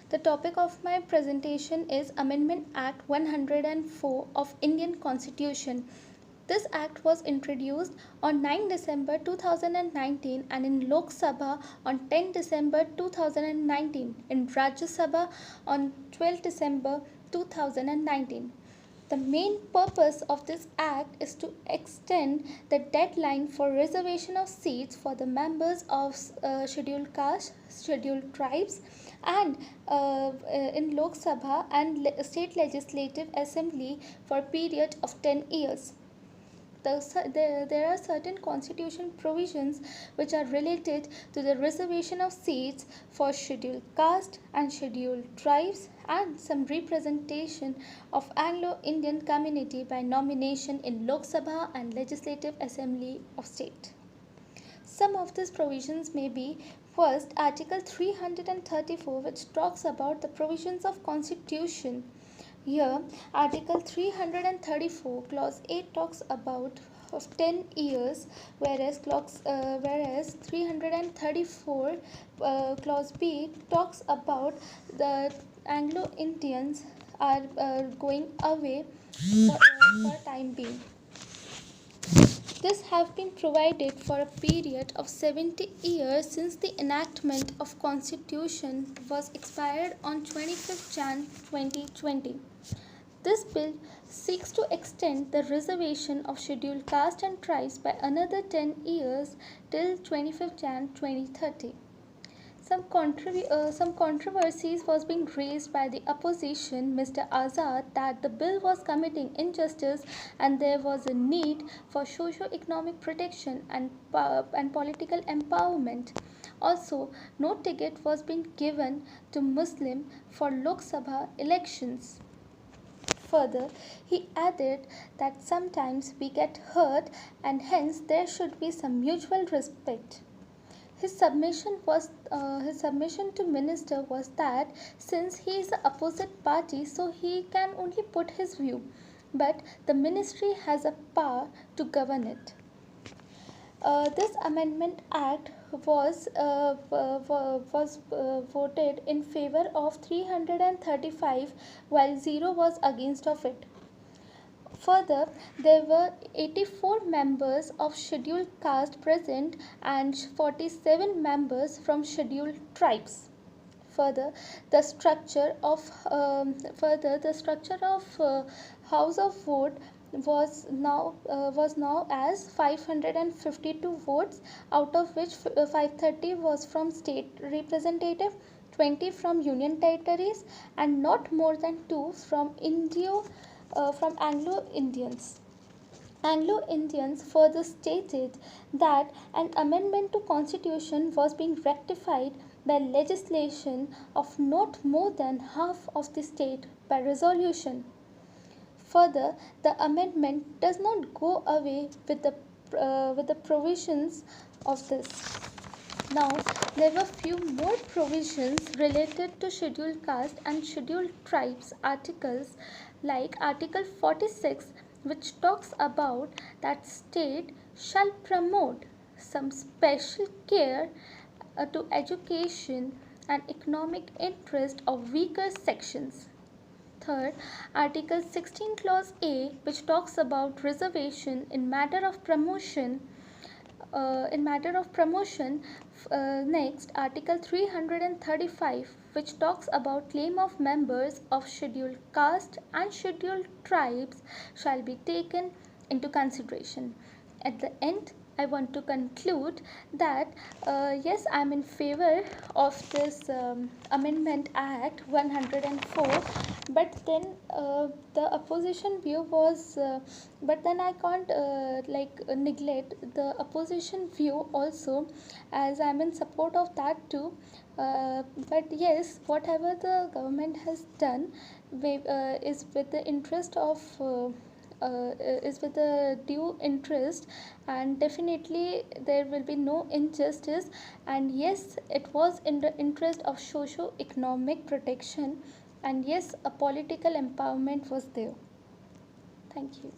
The topic of my presentation is Amendment Act 104 of Indian Constitution. This act was introduced on 9 December 2019 and in Lok Sabha on 10 December 2019, in Rajya Sabha on 12 December 2019. The main purpose of this act is to extend the deadline for reservation of seats for the members of scheduled caste, scheduled tribes, and in Lok Sabha and State Legislative Assembly for a period of 10 years. There are certain constitution provisions which are related to the reservation of seats for scheduled caste and scheduled tribes and some representation of Anglo-Indian community by nomination in Lok Sabha and Legislative Assembly of State. Some of these provisions may be: first, Article 334, which talks about the provisions of Constitution. Here, Article 334, Clause 8 talks about of 10 years, whereas 334, Clause B talks about the Anglo-Indians are going away for time being. This have been provided for a period of 70 years since the enactment of Constitution was expired on 25th Jan 2020. This bill seeks to extend the reservation of scheduled caste and tribes by another 10 years till 25th Jan 2030. Some controversies was being raised by the opposition, Mr. Azad, that the bill was committing injustice and there was a need for socio-economic protection and political empowerment. Also, no ticket was being given to Muslim for Lok Sabha elections. Further, he added that sometimes we get hurt and hence there should be some mutual respect. His submission to minister was that since he is the opposite party, so he can only put his view, but the ministry has a power to govern it. This Amendment Act was voted in favor of 335, while 0 was against of it. Further, there were 84 members of scheduled caste present and 47 members from scheduled tribes. Further, the structure of House of Vote was now as 552 votes, out of which 530 was from state representative, 20 from union territories, and not more than 2 from Anglo-Indians. Anglo-Indians further stated that an amendment to Constitution was being rectified by legislation of not more than half of the state by resolution. Further, the amendment does not go away with the provisions of this. Now, there were few more provisions related to scheduled caste and scheduled tribes articles, like Article 46, which talks about that state shall promote some special care to education and economic interest of weaker sections. Third, Article 16, Clause A, which talks about reservation in matter of promotion. Next, Article 335, which talks about claim of members of scheduled caste and scheduled tribes shall be taken into consideration. At the end, I want to conclude that yes, I am in favor of this Amendment Act 104, but then the opposition view was, but then I can't neglect the opposition view also, as I am in support of that too. But yes, whatever the government has done is with the interest of is with the due interest, and definitely there will be no injustice, and yes, it was in the interest of socio-economic protection, and yes, a political empowerment was there. Thank you.